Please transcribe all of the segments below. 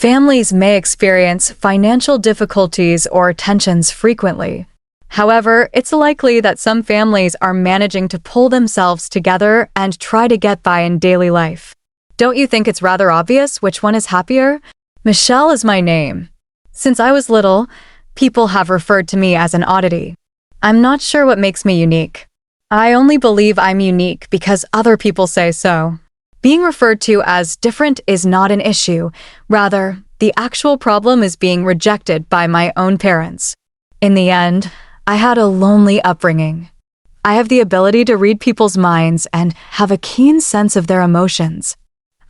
Families may experience financial difficulties or tensions frequently. However, it's likely that some families are managing to pull themselves together and try to get by in daily life. Don't you think it's rather obvious which one is happier? Michelle is my name. Since I was little, people have referred to me as an oddity. I'm not sure what makes me unique. I only believe I'm unique because other people say so. Being referred to as different is not an issue. Rather, the actual problem is being rejected by my own parents. In the end, I had a lonely upbringing. I have the ability to read people's minds and have a keen sense of their emotions.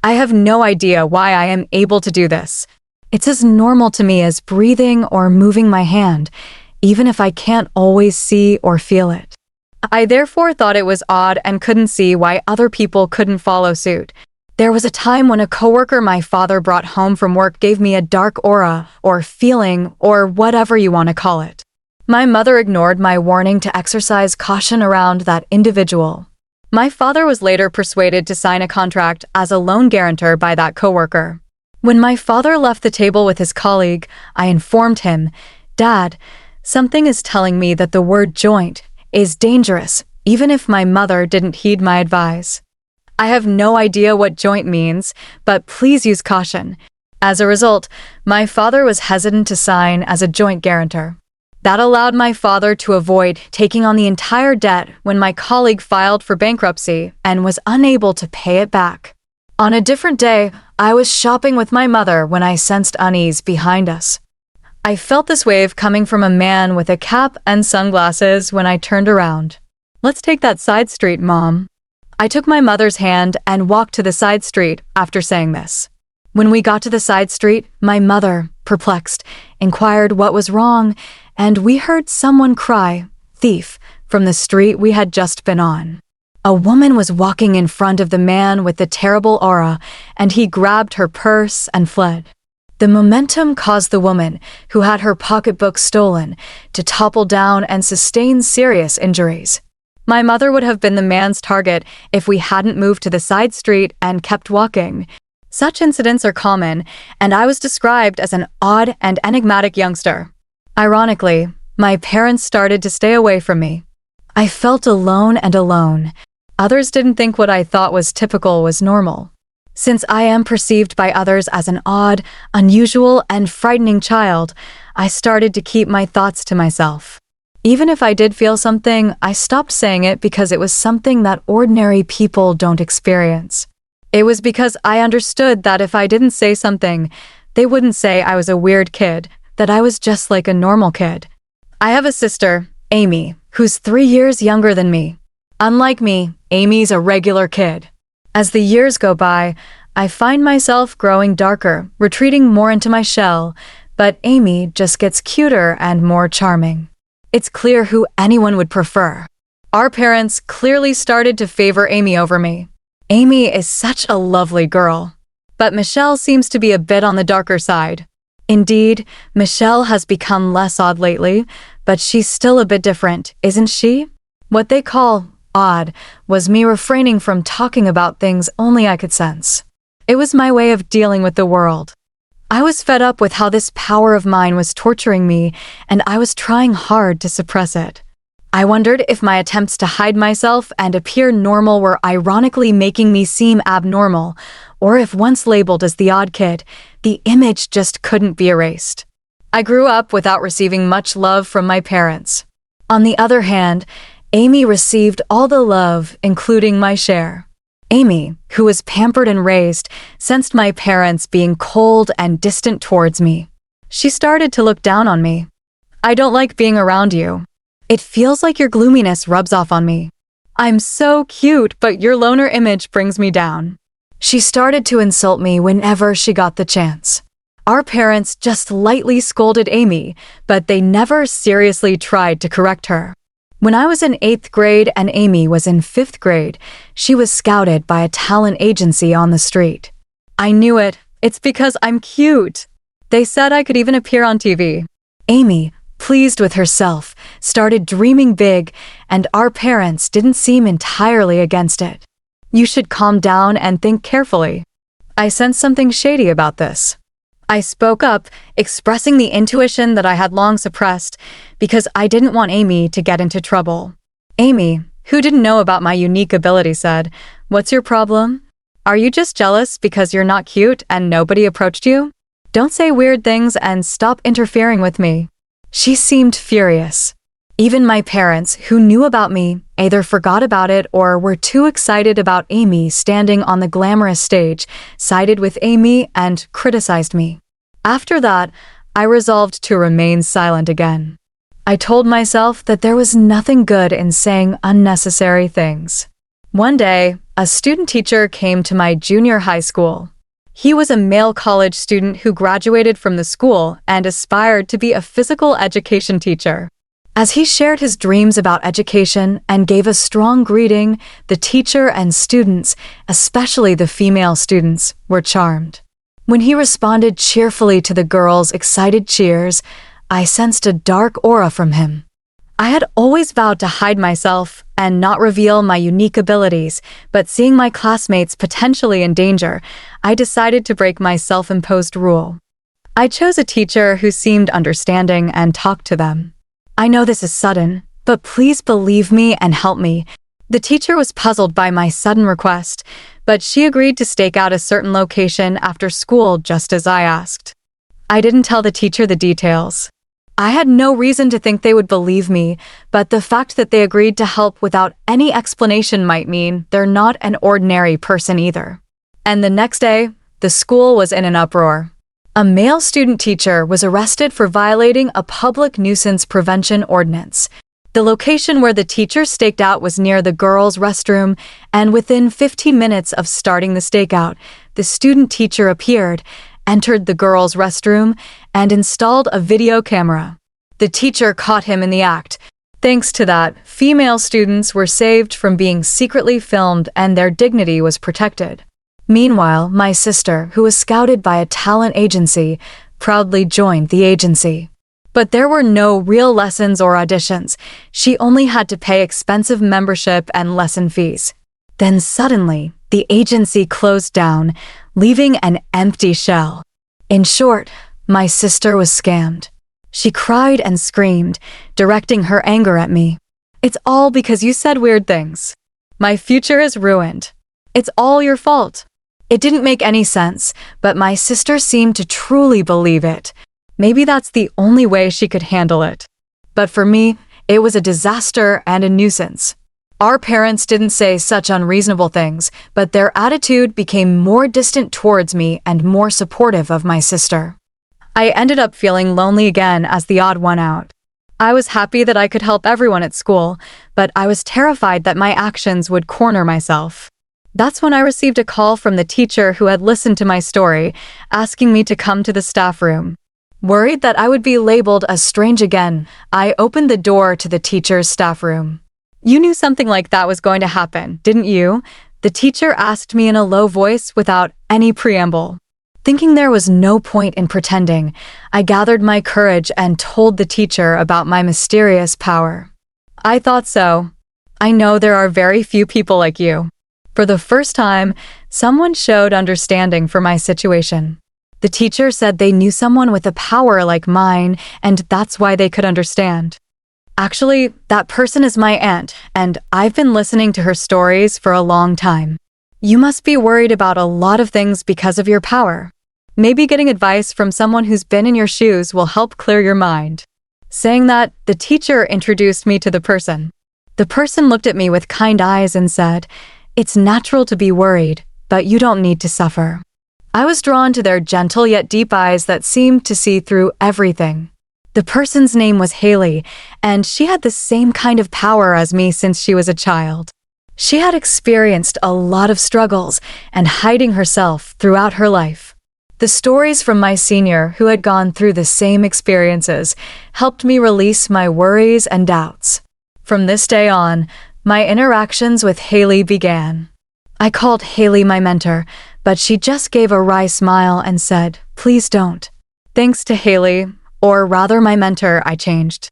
I have no idea why I am able to do this. It's as normal to me as breathing or moving my hand, even if I can't always see or feel it. I therefore thought it was odd and couldn't see why other people couldn't follow suit. There was a time when a coworker my father brought home from work gave me a dark aura, or feeling, or whatever you want to call it. My mother ignored my warning to exercise caution around that individual. My father was later persuaded to sign a contract as a loan guarantor by that coworker. When my father left the table with his colleague, I informed him, "Dad, something is telling me that the word joint is dangerous, even if my mother didn't heed my advice. I have no idea what joint means, but please use caution." As a result, my father was hesitant to sign as a joint guarantor. That allowed my father to avoid taking on the entire debt when my colleague filed for bankruptcy and was unable to pay it back. On a different day, I was shopping with my mother when I sensed unease behind us. I felt this wave coming from a man with a cap and sunglasses when I turned around. "Let's take that side street, Mom." I took my mother's hand and walked to the side street after saying this. When we got to the side street, my mother, perplexed, inquired what was wrong, and we heard someone cry, "Thief," from the street we had just been on. A woman was walking in front of the man with the terrible aura, and he grabbed her purse and fled. The momentum caused the woman, who had her pocketbook stolen, to topple down and sustain serious injuries. My mother would have been the man's target if we hadn't moved to the side street and kept walking. Such incidents are common, and I was described as an odd and enigmatic youngster. Ironically, my parents started to stay away from me. I felt alone and alone. Others didn't think what I thought was typical was normal. Since I am perceived by others as an odd, unusual, and frightening child, I started to keep my thoughts to myself. Even if I did feel something, I stopped saying it because it was something that ordinary people don't experience. It was because I understood that if I didn't say something, they wouldn't say I was a weird kid, that I was just like a normal kid. I have a sister, Amy, who's 3 years younger than me. Unlike me, Amy's a regular kid. As the years go by, I find myself growing darker, retreating more into my shell, but Amy just gets cuter and more charming. It's clear who anyone would prefer. Our parents clearly started to favor Amy over me. Amy is such a lovely girl. But Michelle seems to be a bit on the darker side. Indeed, Michelle has become less odd lately, but she's still a bit different, isn't she? What they call odd was me refraining from talking about things only I could sense. It was my way of dealing with the world. I was fed up with how this power of mine was torturing me, and I was trying hard to suppress it. I wondered if my attempts to hide myself and appear normal were ironically making me seem abnormal, or if once labeled as the odd kid, the image just couldn't be erased. I grew up without receiving much love from my parents. On the other hand, Amy received all the love, including my share. Amy, who was pampered and raised, sensed my parents being cold and distant towards me. She started to look down on me. "I don't like being around you. It feels like your gloominess rubs off on me. I'm so cute, but your loner image brings me down." She started to insult me whenever she got the chance. Our parents just lightly scolded Amy, but they never seriously tried to correct her. When I was in 8th grade and Amy was in 5th grade, she was scouted by a talent agency on the street. I knew it. It's because I'm cute. They said I could even appear on TV. Amy, pleased with herself, started dreaming big, and our parents didn't seem entirely against it. "You should calm down and think carefully." I sensed something shady about this. I spoke up, expressing the intuition that I had long suppressed because I didn't want Amy to get into trouble. Amy, who didn't know about my unique ability, said, "What's your problem? Are you just jealous because you're not cute and nobody approached you? Don't say weird things and stop interfering with me." She seemed furious. Even my parents, who knew about me, either forgot about it or were too excited about Amy standing on the glamorous stage, sided with Amy and criticized me. After that, I resolved to remain silent again. I told myself that there was nothing good in saying unnecessary things. One day, a student teacher came to my junior high school. He was a male college student who graduated from the school and aspired to be a physical education teacher. As he shared his dreams about education and gave a strong greeting, the teacher and students, especially the female students, were charmed. When he responded cheerfully to the girls' excited cheers, I sensed a dark aura from him. I had always vowed to hide myself and not reveal my unique abilities, but seeing my classmates potentially in danger, I decided to break my self-imposed rule. I chose a teacher who seemed understanding and talked to them. "I know this is sudden, but please believe me and help me." The teacher was puzzled by my sudden request, but she agreed to stake out a certain location after school just as I asked. I didn't tell the teacher the details. I had no reason to think they would believe me, but the fact that they agreed to help without any explanation might mean they're not an ordinary person either. And the next day, the school was in an uproar. A male student teacher was arrested for violating a public nuisance prevention ordinance. The location where the teacher staked out was near the girls' restroom, and within 15 minutes of starting the stakeout, the student teacher appeared, entered the girls' restroom, and installed a video camera. The teacher caught him in the act. Thanks to that, female students were saved from being secretly filmed and their dignity was protected. Meanwhile, my sister, who was scouted by a talent agency, proudly joined the agency. But there were no real lessons or auditions. She only had to pay expensive membership and lesson fees. Then suddenly, the agency closed down, leaving an empty shell. In short, my sister was scammed. She cried and screamed, directing her anger at me. "It's all because you said weird things. My future is ruined. It's all your fault." It didn't make any sense, but my sister seemed to truly believe it. Maybe that's the only way she could handle it. But for me, it was a disaster and a nuisance. Our parents didn't say such unreasonable things, but their attitude became more distant towards me and more supportive of my sister. I ended up feeling lonely again as the odd one out. I was happy that I could help everyone at school, but I was terrified that my actions would corner myself. That's when I received a call from the teacher who had listened to my story, asking me to come to the staff room. Worried that I would be labeled as strange again, I opened the door to the teacher's staff room. "You knew something like that was going to happen, didn't you?" The teacher asked me in a low voice without any preamble. Thinking there was no point in pretending, I gathered my courage and told the teacher about my mysterious power. "I thought so. I know there are very few people like you." For the first time, someone showed understanding for my situation. The teacher said they knew someone with a power like mine, and that's why they could understand. Actually, that person is my aunt, and I've been listening to her stories for a long time. You must be worried about a lot of things because of your power. Maybe getting advice from someone who's been in your shoes will help clear your mind. Saying that, the teacher introduced me to the person. The person looked at me with kind eyes and said, "It's natural to be worried, but you don't need to suffer." I was drawn to their gentle yet deep eyes that seemed to see through everything. The person's name was Haley, and she had the same kind of power as me since she was a child. She had experienced a lot of struggles and hiding herself throughout her life. The stories from my senior who had gone through the same experiences helped me release my worries and doubts. From this day on, my interactions with Haley began. I called Haley my mentor, but she just gave a wry smile and said, "Please don't." Thanks to Haley, or rather my mentor, I changed.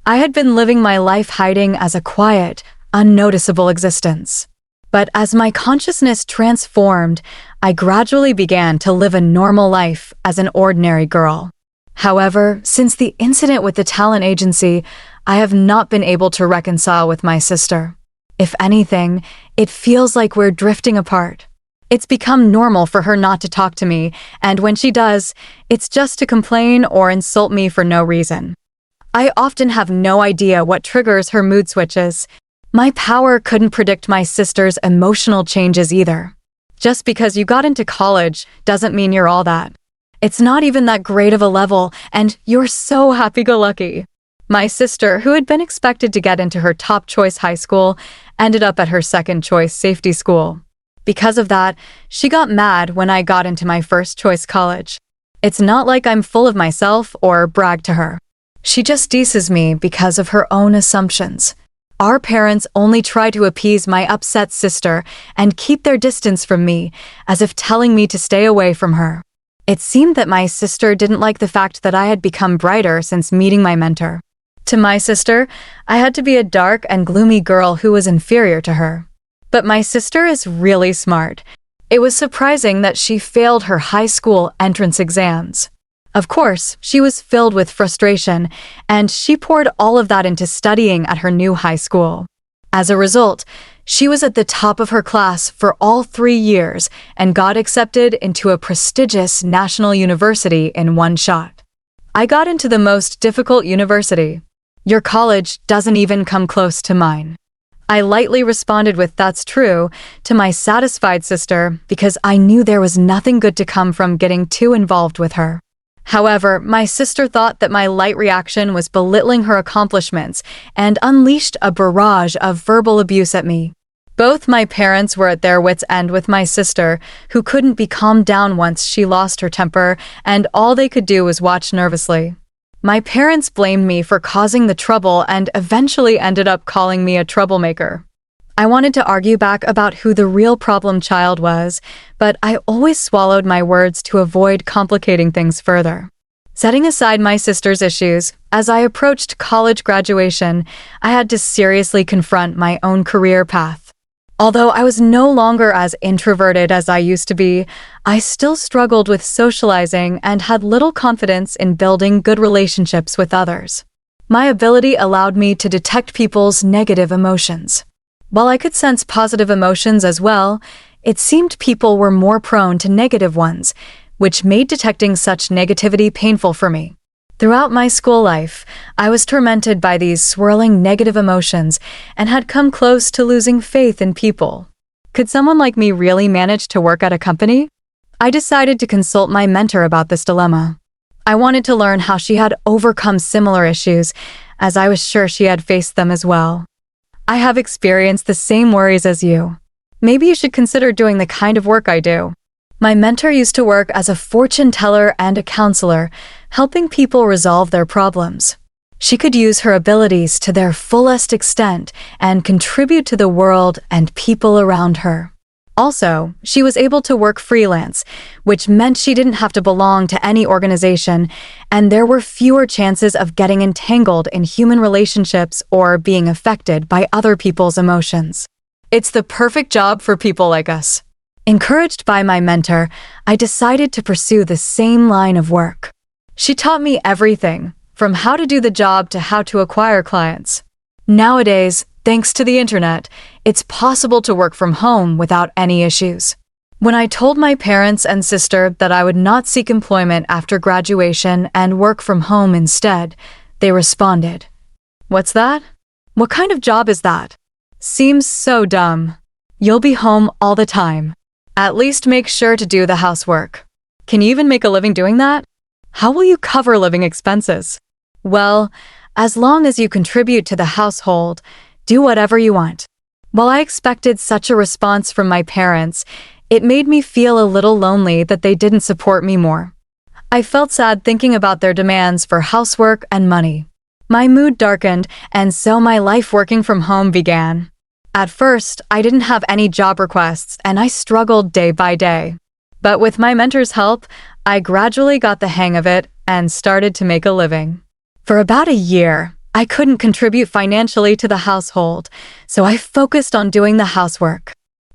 I had been living my life hiding as a quiet, unnoticeable existence. But as my consciousness transformed, I gradually began to live a normal life as an ordinary girl. However, since the incident with the talent agency, I have not been able to reconcile with my sister. If anything, it feels like we're drifting apart. It's become normal for her not to talk to me, and when she does, it's just to complain or insult me for no reason. I often have no idea what triggers her mood switches. My power couldn't predict my sister's emotional changes either. Just because you got into college doesn't mean you're all that. It's not even that great of a level, and you're so happy-go-lucky. My sister, who had been expected to get into her top choice high school, ended up at her second choice safety school. Because of that, she got mad when I got into my first choice college. It's not like I'm full of myself or brag to her. She just deeses me because of her own assumptions. Our parents only try to appease my upset sister and keep their distance from me, as if telling me to stay away from her. It seemed that my sister didn't like the fact that I had become brighter since meeting my mentor. To my sister, I had to be a dark and gloomy girl who was inferior to her. But my sister is really smart. It was surprising that she failed her high school entrance exams. Of course, she was filled with frustration, and she poured all of that into studying at her new high school. As a result, she was at the top of her class for all 3 years and got accepted into a prestigious national university in one shot. I got into the most difficult university. Your college doesn't even come close to mine. I lightly responded with "that's true" to my satisfied sister because I knew there was nothing good to come from getting too involved with her. However, my sister thought that my light reaction was belittling her accomplishments and unleashed a barrage of verbal abuse at me. Both my parents were at their wits' end with my sister, who couldn't be calmed down once she lost her temper, and all they could do was watch nervously. My parents blamed me for causing the trouble and eventually ended up calling me a troublemaker. I wanted to argue back about who the real problem child was, but I always swallowed my words to avoid complicating things further. Setting aside my sister's issues, as I approached college graduation, I had to seriously confront my own career path. Although I was no longer as introverted as I used to be, I still struggled with socializing and had little confidence in building good relationships with others. My ability allowed me to detect people's negative emotions. While I could sense positive emotions as well, it seemed people were more prone to negative ones, which made detecting such negativity painful for me. Throughout my school life, I was tormented by these swirling negative emotions and had come close to losing faith in people. Could someone like me really manage to work at a company? I decided to consult my mentor about this dilemma. I wanted to learn how she had overcome similar issues, as I was sure she had faced them as well. I have experienced the same worries as you. Maybe you should consider doing the kind of work I do. My mentor used to work as a fortune teller and a counselor, helping people resolve their problems. She could use her abilities to their fullest extent and contribute to the world and people around her. Also, she was able to work freelance, which meant she didn't have to belong to any organization, and there were fewer chances of getting entangled in human relationships or being affected by other people's emotions. It's the perfect job for people like us. Encouraged by my mentor, I decided to pursue the same line of work. She taught me everything, from how to do the job to how to acquire clients. Nowadays, thanks to the internet, it's possible to work from home without any issues. When I told my parents and sister that I would not seek employment after graduation and work from home instead, they responded, "What's that? What kind of job is that? Seems so dumb. You'll be home all the time. At least make sure to do the housework. Can you even make a living doing that? How will you cover living expenses? Well, as long as you contribute to the household, do whatever you want." While I expected such a response from my parents, it made me feel a little lonely that they didn't support me more. I felt sad thinking about their demands for housework and money. My mood darkened, and so my life working from home began. At first, I didn't have any job requests, and I struggled day by day. But with my mentor's help, I gradually got the hang of it and started to make a living. For about a year, I couldn't contribute financially to the household, so I focused on doing the housework.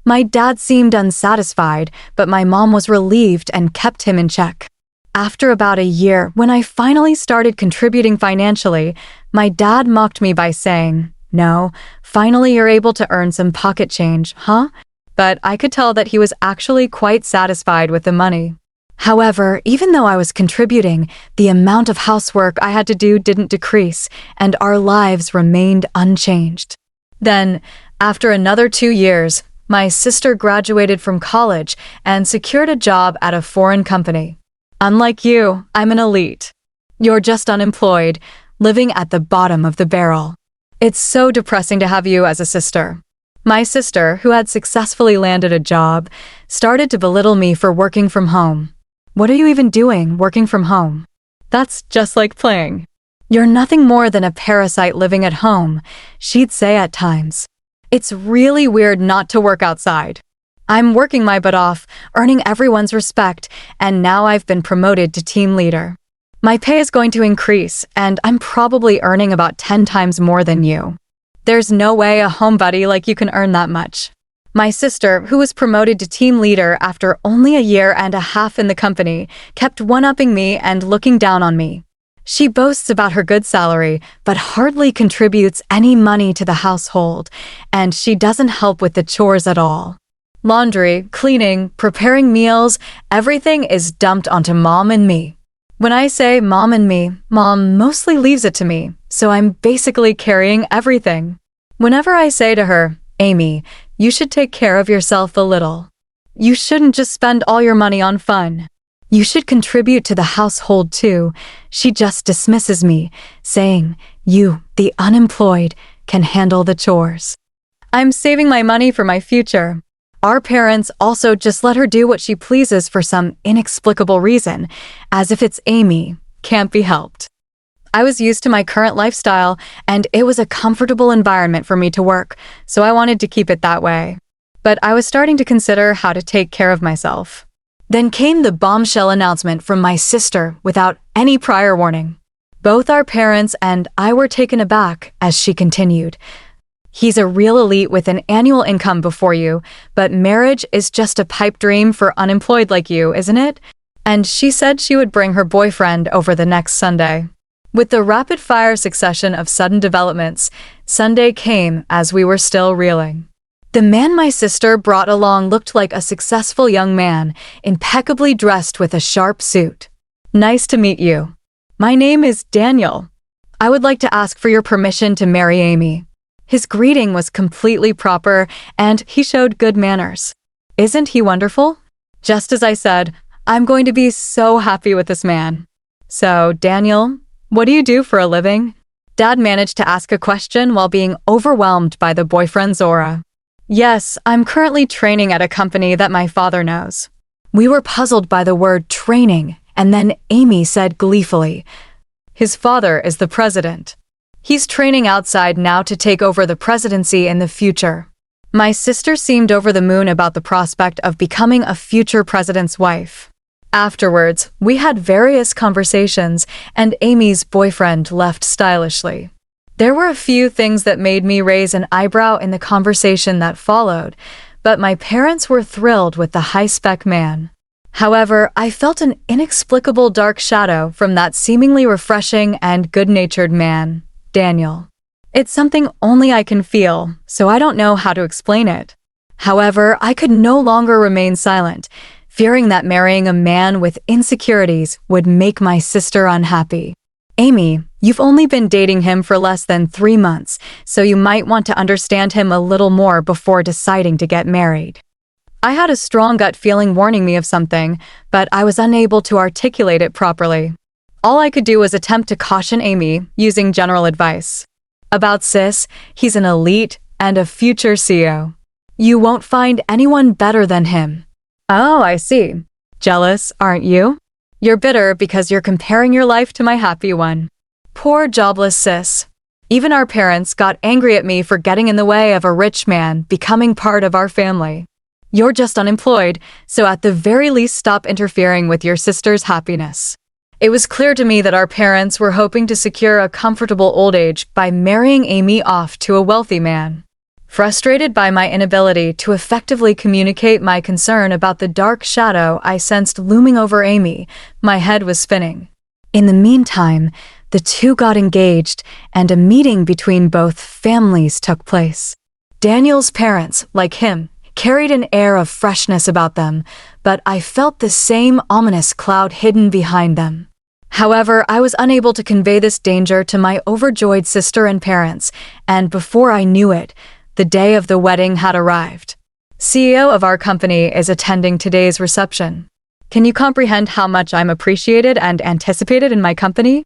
My dad seemed unsatisfied, but my mom was relieved and kept him in check. After about a year, when I finally started contributing financially, my dad mocked me by saying, "No, finally you're able to earn some pocket change, huh?" But I could tell that he was actually quite satisfied with the money. However, even though I was contributing, the amount of housework I had to do didn't decrease, and our lives remained unchanged. Then, after another 2 years, my sister graduated from college and secured a job at a foreign company. Unlike you, I'm an elite. You're just unemployed, living at the bottom of the barrel. It's so depressing to have you as a sister. My sister, who had successfully landed a job, started to belittle me for working from home. "What are you even doing, working from home? That's just like playing. You're nothing more than a parasite living at home," she'd say at times. It's really weird not to work outside. I'm working my butt off, earning everyone's respect, and now I've been promoted to team leader. My pay is going to increase, and I'm probably earning about 10 times more than you. There's no way a homebody like you can earn that much. My sister, who was promoted to team leader after only a year and a half in the company, kept one-upping me and looking down on me. She boasts about her good salary, but hardly contributes any money to the household, and she doesn't help with the chores at all. Laundry, cleaning, preparing meals, everything is dumped onto mom and me. When I say mom and me, mom mostly leaves it to me, so I'm basically carrying everything. Whenever I say to her, "Amy, you should take care of yourself a little. You shouldn't just spend all your money on fun. You should contribute to the household too," she just dismisses me, saying, "You, the unemployed, can handle the chores." I'm saving my money for my future. Our parents also just let her do what she pleases for some inexplicable reason, as if it's Amy, can't be helped. I was used to my current lifestyle, and it was a comfortable environment for me to work, so I wanted to keep it that way. But I was starting to consider how to take care of myself. Then came the bombshell announcement from my sister without any prior warning. Both our parents and I were taken aback as she continued, "He's a real elite with an annual income before you, but marriage is just a pipe dream for unemployed like you, isn't it?" And she said she would bring her boyfriend over the next Sunday. With the rapid-fire succession of sudden developments, Sunday came as we were still reeling. The man my sister brought along looked like a successful young man, impeccably dressed with a sharp suit. "Nice to meet you. My name is Daniel. I would like to ask for your permission to marry Amy." His greeting was completely proper, and he showed good manners. Isn't he wonderful? Just as I said, I'm going to be so happy with this man. "So, Daniel, what do you do for a living?" Dad managed to ask a question while being overwhelmed by the boyfriend's aura. "Yes, I'm currently training at a company that my father knows." We were puzzled by the word training, and then Amy said gleefully, "His father is the president. He's training outside now to take over the presidency in the future." My sister seemed over the moon about the prospect of becoming a future president's wife. Afterwards, we had various conversations, and Amy's boyfriend left stylishly. There were a few things that made me raise an eyebrow in the conversation that followed, but my parents were thrilled with the high-spec man. However, I felt an inexplicable dark shadow from that seemingly refreshing and good-natured man, Daniel. It's something only I can feel, so I don't know how to explain it. However, I could no longer remain silent, fearing that marrying a man with insecurities would make my sister unhappy. "Amy, you've only been dating him for less than 3 months, so you might want to understand him a little more before deciding to get married." I had a strong gut feeling warning me of something, but I was unable to articulate it properly. All I could do was attempt to caution Amy using general advice. "About Sis, he's an elite and a future CEO. You won't find anyone better than him." "Oh, I see. Jealous, aren't you? You're bitter because you're comparing your life to my happy one. Poor jobless Sis. Even our parents got angry at me for getting in the way of a rich man becoming part of our family. You're just unemployed, so at the very least stop interfering with your sister's happiness." It was clear to me that our parents were hoping to secure a comfortable old age by marrying Amy off to a wealthy man. Frustrated by my inability to effectively communicate my concern about the dark shadow I sensed looming over Amy, my head was spinning. In the meantime, the two got engaged, and a meeting between both families took place. Daniel's parents, like him, carried an air of freshness about them, but I felt the same ominous cloud hidden behind them. However, I was unable to convey this danger to my overjoyed sister and parents, and before I knew it, the day of the wedding had arrived. CEO of our company is attending today's reception. Can you comprehend how much I'm appreciated and anticipated in my company?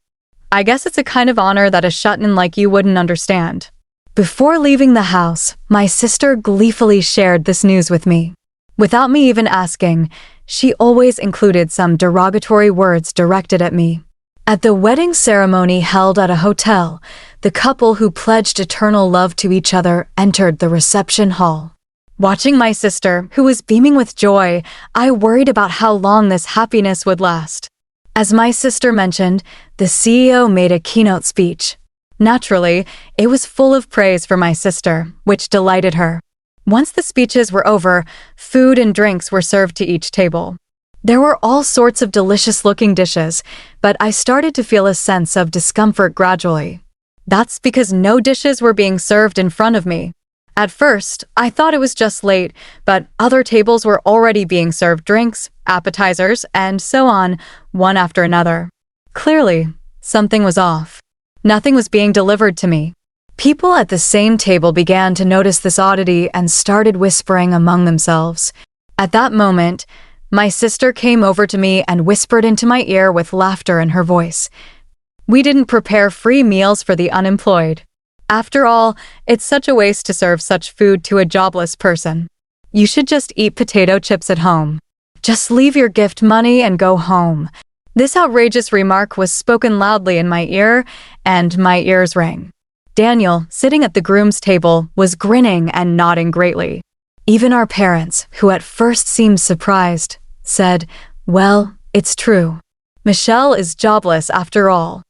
I guess it's a kind of honor that a shut-in like you wouldn't understand. Before leaving the house, my sister gleefully shared this news with me. Without me even asking, she always included some derogatory words directed at me. At the wedding ceremony held at a hotel, the couple who pledged eternal love to each other entered the reception hall. Watching my sister, who was beaming with joy, I worried about how long this happiness would last. As my sister mentioned, the CEO made a keynote speech. Naturally, it was full of praise for my sister, which delighted her. Once the speeches were over, food and drinks were served to each table. There were all sorts of delicious-looking dishes, but I started to feel a sense of discomfort gradually. That's because no dishes were being served in front of me. At first, I thought it was just late, but other tables were already being served drinks, appetizers, and so on, one after another. Clearly, something was off. Nothing was being delivered to me. People at the same table began to notice this oddity and started whispering among themselves. At that moment, my sister came over to me and whispered into my ear with laughter in her voice. We didn't prepare free meals for the unemployed. After all, it's such a waste to serve such food to a jobless person. You should just eat potato chips at home. Just leave your gift money and go home. This outrageous remark was spoken loudly in my ear, and my ears rang. Daniel, sitting at the groom's table, was grinning and nodding greatly. Even our parents, who at first seemed surprised, said, "Well, it's true. Michelle is jobless after all."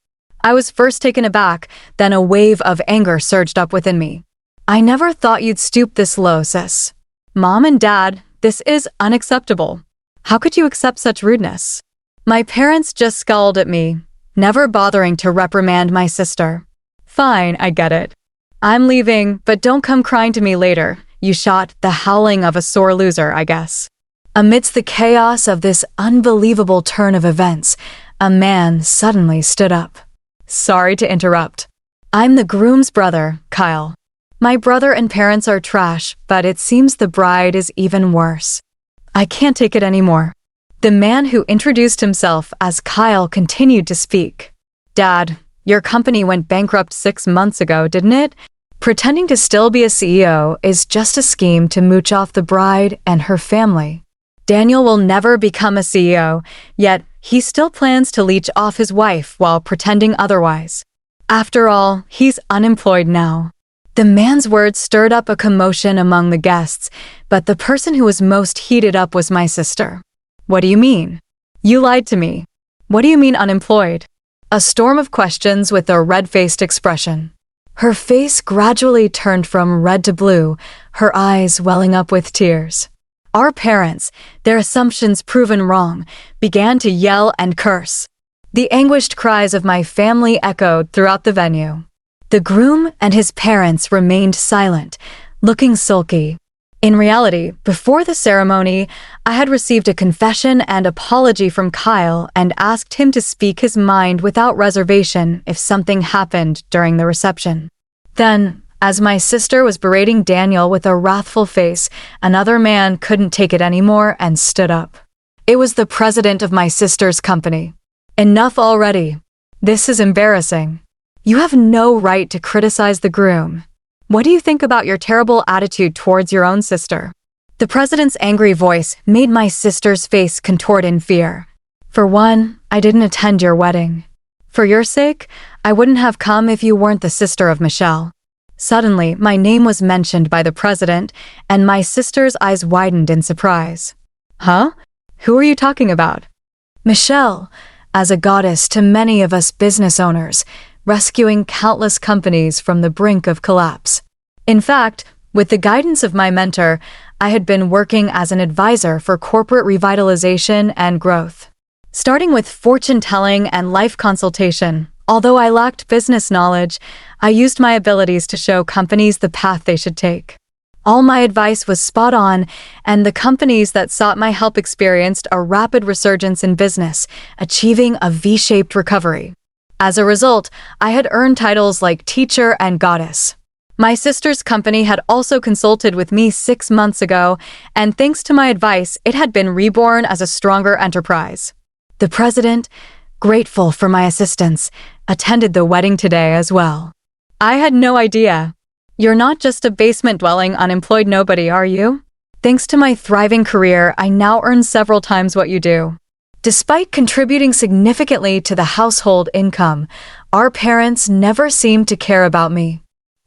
I was first taken aback, then a wave of anger surged up within me. I never thought you'd stoop this low, sis. Mom and Dad, this is unacceptable. How could you accept such rudeness? My parents just scowled at me, never bothering to reprimand my sister. Fine, I get it. I'm leaving, but don't come crying to me later. You shot the howling of a sore loser, I guess. Amidst the chaos of this unbelievable turn of events, a man suddenly stood up. Sorry to interrupt. I'm the groom's brother, Kyle. My brother and parents are trash, but it seems the bride is even worse. I can't take it anymore. The man who introduced himself as Kyle continued to speak. Dad, your company went bankrupt 6 months ago, didn't it? Pretending to still be a CEO is just a scheme to mooch off the bride and her family. Daniel will never become a CEO, yet he still plans to leech off his wife while pretending otherwise. After all, he's unemployed now. The man's words stirred up a commotion among the guests, but the person who was most heated up was my sister. What do you mean? You lied to me. What do you mean unemployed? A storm of questions with a red-faced expression. Her face gradually turned from red to blue, her eyes welling up with tears. Our parents, their assumptions proven wrong, began to yell and curse. The anguished cries of my family echoed throughout the venue. The groom and his parents remained silent, looking sulky. In reality, before the ceremony, I had received a confession and apology from Kyle and asked him to speak his mind without reservation if something happened during the reception. Then, as my sister was berating Daniel with a wrathful face, another man couldn't take it anymore and stood up. It was the president of my sister's company. Enough already. This is embarrassing. You have no right to criticize the groom. What do you think about your terrible attitude towards your own sister? The president's angry voice made my sister's face contort in fear. For one, I didn't attend your wedding. For your sake, I wouldn't have come if you weren't the sister of Michelle. Suddenly, my name was mentioned by the president, and my sister's eyes widened in surprise. Huh? Who are you talking about? Michelle, as a goddess to many of us business owners, rescuing countless companies from the brink of collapse. In fact, With the guidance of my mentor, I had been working as an advisor for corporate revitalization and growth. Starting with fortune-telling and life consultation, although I lacked business knowledge, I used my abilities to show companies the path they should take. All my advice was spot on, and the companies that sought my help experienced a rapid resurgence in business, achieving a V-shaped recovery. As a result, I had earned titles like teacher and goddess. My sister's company had also consulted with me 6 months ago, and thanks to my advice, it had been reborn as a stronger enterprise. The president, grateful for my assistance, attended the wedding today as well. I had no idea. You're not just a basement-dwelling unemployed nobody, are you? Thanks to my thriving career, I now earn several times what you do. Despite contributing significantly to the household income, our parents never seemed to care about me.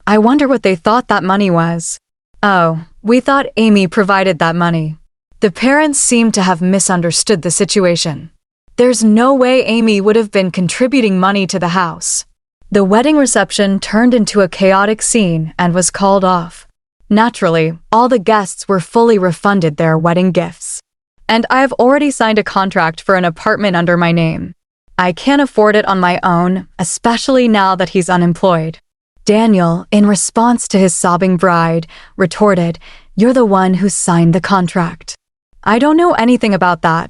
I wonder what they thought that money was. Oh, we thought Amy provided that money. The parents seemed to have misunderstood the situation. There's no way Amy would have been contributing money to the house. The wedding reception turned into a chaotic scene and was called off. Naturally, all the guests were fully refunded their wedding gifts. And I've already signed a contract for an apartment under my name. I can't afford it on my own, especially now that he's unemployed. Daniel, in response to his sobbing bride, retorted, "You're the one who signed the contract." I don't know anything about that.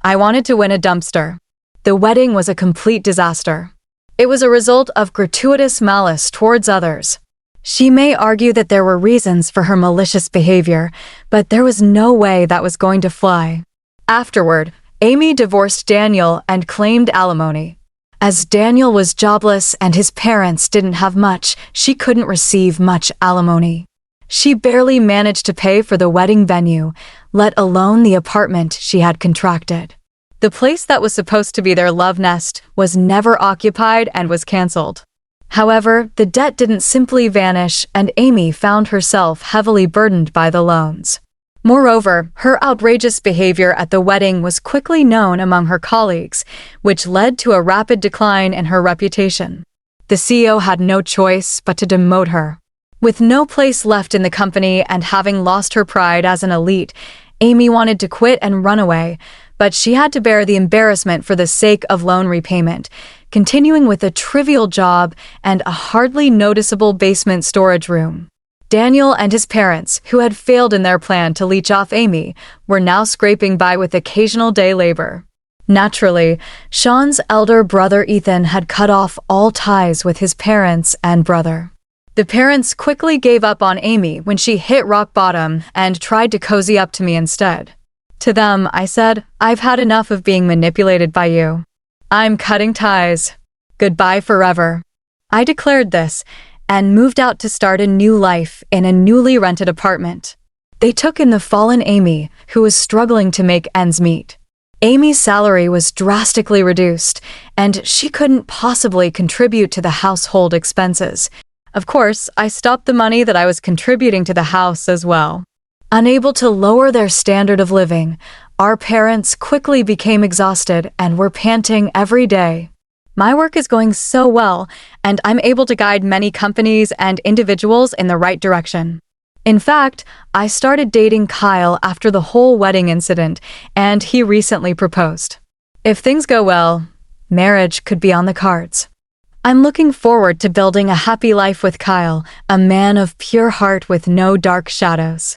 I wanted to win a dumpster. The wedding was a complete disaster. It was a result of gratuitous malice towards others. She may argue that there were reasons for her malicious behavior, but there was no way that was going to fly. Afterward, Amy divorced Daniel and claimed alimony. As Daniel was jobless and his parents didn't have much, she couldn't receive much alimony. She barely managed to pay for the wedding venue, let alone the apartment she had contracted. The place that was supposed to be their love nest was never occupied and was canceled. However, the debt didn't simply vanish, and Amy found herself heavily burdened by the loans. Moreover, her outrageous behavior at the wedding was quickly known among her colleagues, which led to a rapid decline in her reputation. The CEO had no choice but to demote her. With no place left in the company and having lost her pride as an elite, Amy wanted to quit and run away, but she had to bear the embarrassment for the sake of loan repayment, continuing with a trivial job and a hardly noticeable basement storage room. Daniel and his parents, who had failed in their plan to leech off Amy, were now scraping by with occasional day labor. Naturally, Sean's elder brother Ethan had cut off all ties with his parents and brother. The parents quickly gave up on Amy when she hit rock bottom and tried to cozy up to me instead. To them, I said, "I've had enough of being manipulated by you. I'm cutting ties. Goodbye forever." I declared this and moved out to start a new life in a newly rented apartment. They took in the fallen Amy, who was struggling to make ends meet. Amy's salary was drastically reduced, and she couldn't possibly contribute to the household expenses. Of course, I stopped the money that I was contributing to the house as well. Unable to lower their standard of living, our parents quickly became exhausted and were panting every day. My work is going so well, and I'm able to guide many companies and individuals in the right direction. In fact, I started dating Kyle after the whole wedding incident, and he recently proposed. If things go well, marriage could be on the cards. I'm looking forward to building a happy life with Kyle, a man of pure heart with no dark shadows.